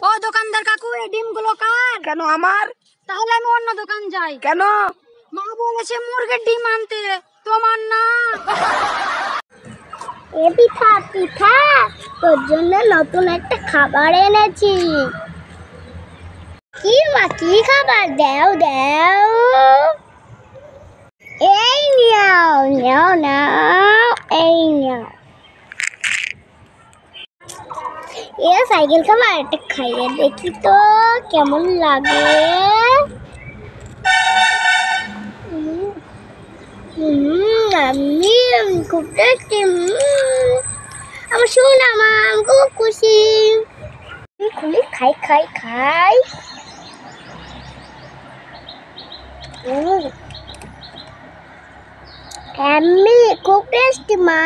ও দোকানদার কাকু, এই ডিমগুলো কার? কেন আমার? তাহলে আমি অন্য দোকান যাই। কেন? মা বলেছে মুরগির ডিম আনতে, তোমার না। এ পিঠা পিঠা, তোর জন্য নতুন একটা খাবার এনেছি। কি মা, কি খাবার? দাও দাও, এই নাও নাও নাও, এই নাও। এ সাইকেল খাবার, একটা খাইয়ে দেখি তো কেমন লাগে। আমি খুব টেস্টি। আমার শোনা মা, আমি খুব খুশি। খুলি খাই খাই খাই। আমি খুব টেস্টি মা,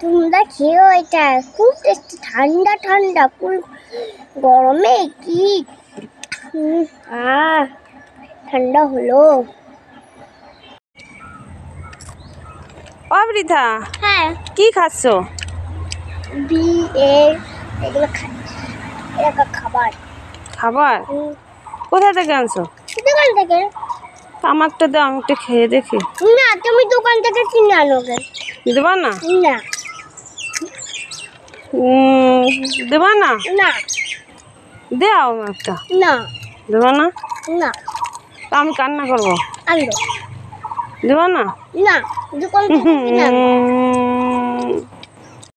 তোমরা খেয়েও। এটা খুব টেস্টি, ঠান্ডা ঠান্ডা, ফুল গরমে কি ঠান্ডা হলো। ও বৃথা, হ্যাঁ, কি খাচ্ছ? এগুলো খাচ্ছি, এটা খাবার। খাবার? কোথা থেকে আনছো? দোকান থেকে। আমারটা দাও, আমি একটু খেয়ে দেখি। না, তুমি দোকান থেকে কিনে আনোগে। দেবা না? না দেবা না? না দাও একটা। না দেবা না? না, তা আমি কান্না করবো। আনবো দেবা না? না, দোকান থেকে কিনে আনবো।